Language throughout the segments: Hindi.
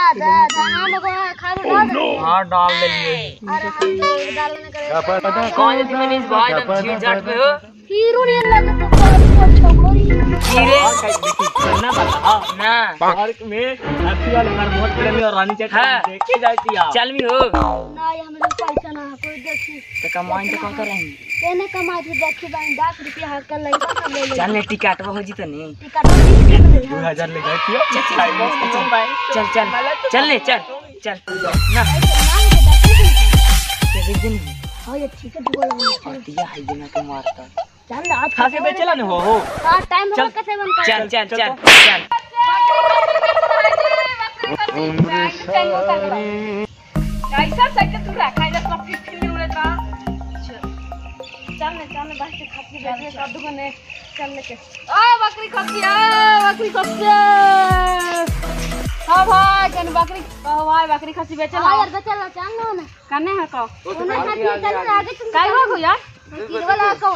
हाँ डाल देंगे। कौन सी मैंने इस भाई तुम छीट झाट पे हो? हीरो नहीं लगा तो छोड़ो हीरे करना पड़ता ना पार्क में हैप्पी वाले घर बहुत प्रेमी और रानी चेक देख के जाती है। चल भी हो ना ये हमें पैसा ना कोई देखी तो कमाई तो कौन करेंगे? केने कमाई तो देखी भाई 10 रुपया हर कर लेगा सब ले ले। चल ले टिकट हो जी तो नहीं टिकट 2000 ले गए क्यों? चल चल चल ले चल चल ना के दिन हां ये ठीक है बोल दिया है बिना के मारता चल आज खासे बेचला न हो हां टाइम हो कैसे बन कर चल चल चल चल कैसा साइकिल तू रखा है ना फिर नहीं उड़ता चल बस से खाती बैठे सब दुकाने चल लेके आ बकरी खसी हां भाई कन बकरी भाई बकरी खसी बेचला हां यार चल चल ना कने है को उन्हें खाती चल आगे तुम काय हो यार किरवाला का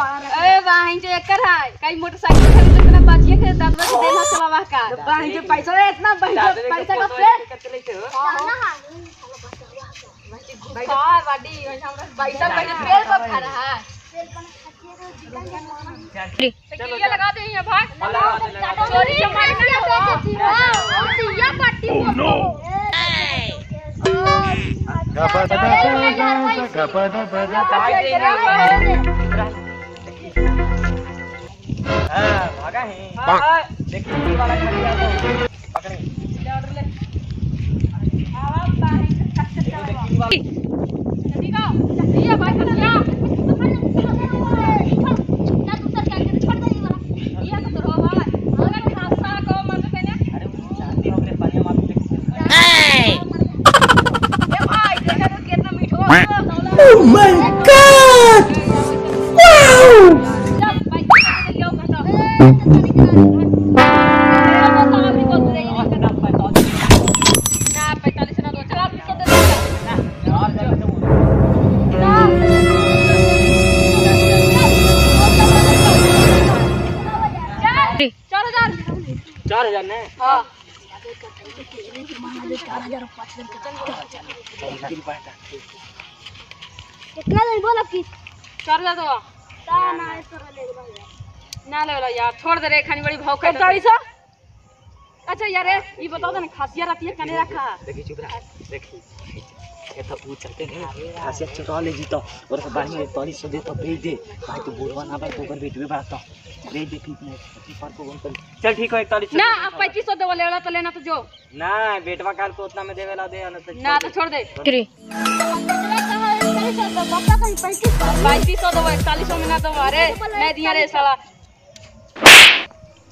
ए बहन जो एकर है कई मोटरसाइकिल खरीद इतना बाजिए के दादवा से देना चलावा का बहन जो पैसा इतना पैसा का से ना हां भाई बाडी हमरा पैसा पेड़ पर खा रहा है चलो ये लगा दे यहाँ भाग चोरी चमारी ये पार्टी भागा है देखिए वाला खड़ी है पकड़ी ये भाई कसिया Oh my God! Wow! चार हजार ने हाँ कितना नहीं बोला कि 4000 दो ना ऐसा ले ना ले लो यार छोड़ दे रे खानी बड़ी भाव 4500 अच्छा यार ये बताओ तो खासिया रहती है कने रखा देखी चुप रहा देखी ये तो वो चलते हैं खासियत चुरा ले जीतो और सब बाहर में 4500 दे तो भेज दे भाई तो बुढ़वा ना भाई तो कर बेटवे बात भेज दे कितने पर को कौन कर चल ठीक है 4100 ना अब 3500 दे वाला तो लेना तो जो ना बेटवा काल को उतना में देवेला दे ना तो छोड़ दे करी 3500 दो 4100 में ना दो अरे नहीं दिया रे साला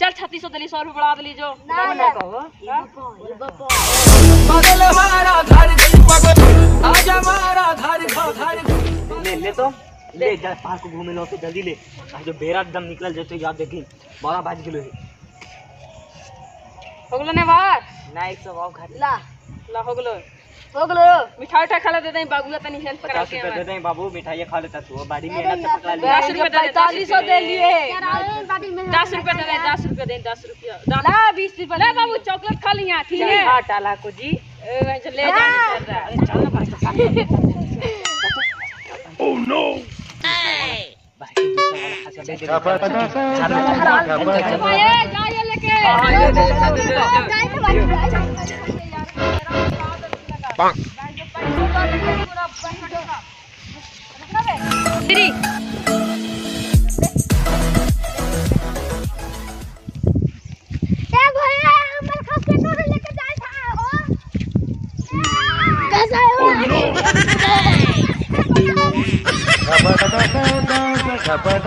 चल 3600 दली 100 रुपए बढ़ा दली जो ना कहो पागल हमारा घर पागल आजा हमारा घर ले तो ले जा पार्क घूमे लो तो जल्दी ले जो बेरा दम निकल जैसे याद देखी 12 किलो है हो गलो ने बाहर ना 100 भाव खा ला हो गलो मिठाई उठा खा ले दे बाबू तनी हेल्प करा 50 रुपए दे दें बाबू मिठाई खा लेता तू बाड़ी में ना तो पकड़ा ले 10 रुपए दे 4500 दे लिए बाड़ी में 10 रुपए दे 10 रुपए दे 10 रुपया ना 20 रुपए ले बाबू चॉकलेट खा लिया ठीक है हां टाला को जी ले जा अरे चल ना भाई ओह नो भाई दूसरा वाला खासा दे ये जा ये लेके तेरी ए भैया हमर खास के तोड़ लेके जाए था हो कैसा हो खबर